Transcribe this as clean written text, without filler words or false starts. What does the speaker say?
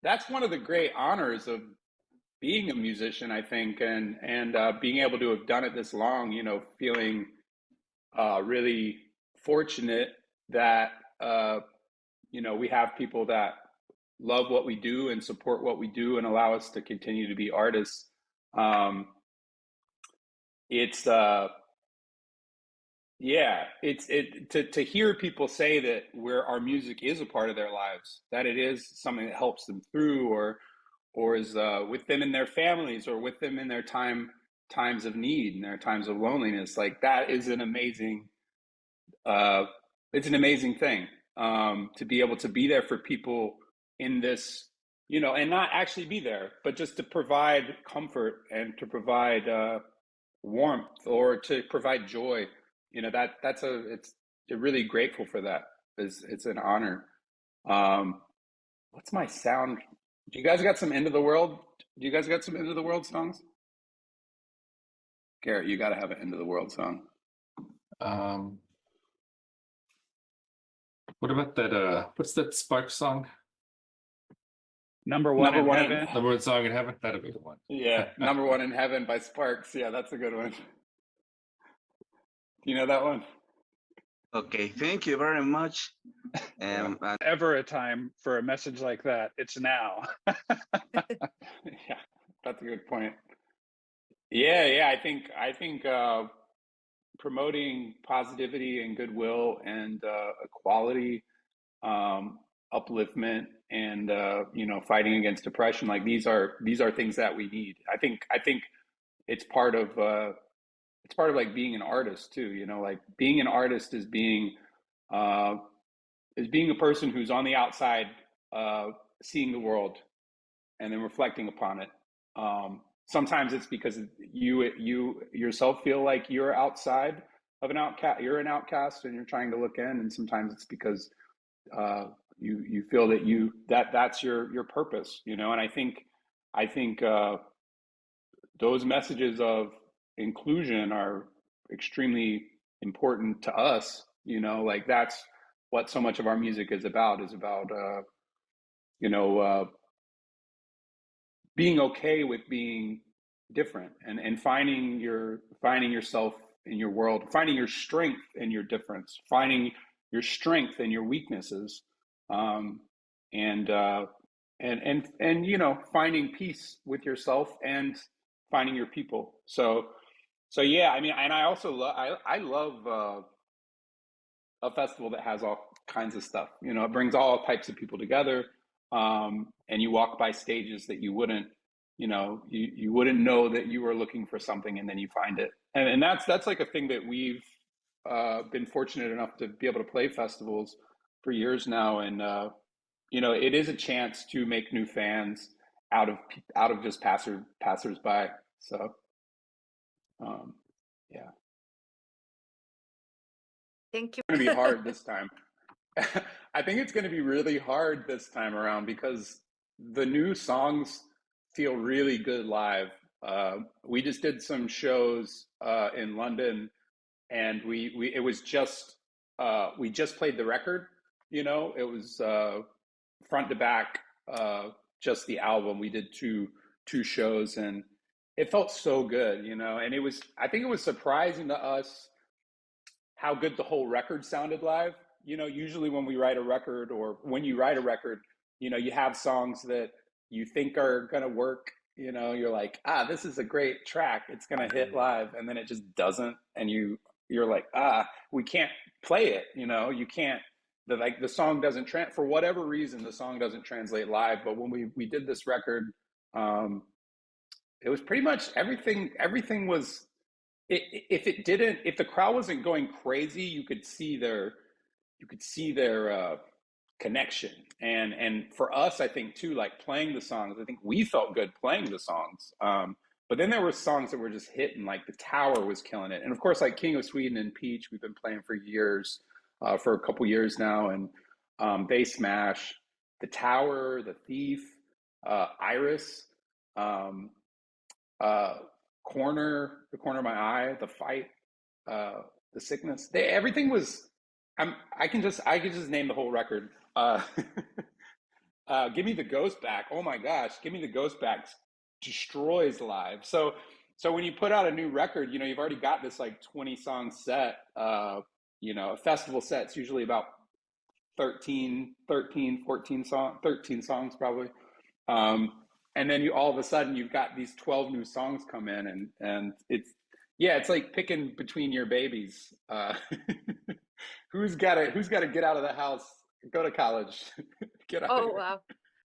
that's one of the great honors of being a musician, I think, and being able to have done it this long. Feeling really fortunate that we have people that love what we do and support what we do and allow us to continue to be artists. It's Yeah, to hear people say that where our music is a part of their lives, that it is something that helps them through, or is with them in their families, or with them in their times of need and their times of loneliness. Like that is an amazing, uh, it's an amazing thing, to be able to be there for people in this, and not actually be there, but just to provide comfort and to provide warmth or to provide joy. It's really grateful for that. It's an honor. Um, what's my sound? Do you guys got some end of the world? Do you guys got some end of the world songs? Garrett, you got to have an end of the world song. Um, what about that? What's that Spark song? Number one Number in one heaven. Number one song in heaven. That'll be the one. Yeah, Number One in Heaven by Sparks. Yeah, that's a good one. Do you know that one? Okay, thank you very much. And Ever a time for a message like that? It's now. Yeah, that's a good point. Yeah. I think promoting positivity and goodwill and equality, upliftment, and fighting against depression. Like these are things that we need. I think it's part of like being an artist too. Like being an artist uh, is being a person who's on the outside, seeing the world and then reflecting upon it. Sometimes it's because you yourself feel like you're outside of an outcast. You're an outcast, and you're trying to look in. And sometimes it's because you feel that's your purpose. And I think those messages of inclusion are extremely important to us. Like that's what so much of our music is about. Is about you know being okay with being different, and finding yourself in your world, finding your strength in your difference, finding your strength in your weaknesses, um, and finding peace with yourself and finding your people. So yeah, I mean, and I also I love a festival that has all kinds of stuff. It brings all types of people together, and you walk by stages that you wouldn't, you wouldn't know that you were looking for something, and then you find it. And that's like a thing that we've been fortunate enough to be able to play festivals for years now, and it is a chance to make new fans out of just passersby. So yeah. Thank you. It's going to be hard this time. I think it's going to be really hard this time around because the new songs feel really good live. We just did some shows in London, and we it was just we just played the record. It was front to back, just the album. We did two shows, and it felt so good. And I think it was surprising to us how good the whole record sounded live. Usually when we write a record, or when you write a record, you have songs that you think are going to work. You're like, this is a great track. It's going to hit live. And then it just doesn't. And you're like, we can't play it. You can't, the song doesn't, for whatever reason, the song doesn't translate live. But when we did this record, it was pretty much everything was, if the crowd wasn't going crazy, you could see their connection. And for us, I think too, like playing the songs, I think we felt good playing the songs. But then there were songs that were just hitting, like The Tower was killing it. And of course, like King of Sweden and Peach, we've been playing for years, for a couple years now. And they smash. The Tower, The Thief, Iris, um, the corner of my eye, The Fight, The Sickness. Everything was. I could just name the whole record. Give Me the Ghost Back. Oh my gosh, Give Me the Ghost Back destroys live. So when you put out a new record, you know, you've already got this like 20 song set. You know, a festival set's usually about 13 songs probably. And then you all of a sudden you've got these 12 new songs come in, and it's like picking between your babies. Who's got to get out of the house, go to college, get out of Oh, here. wow.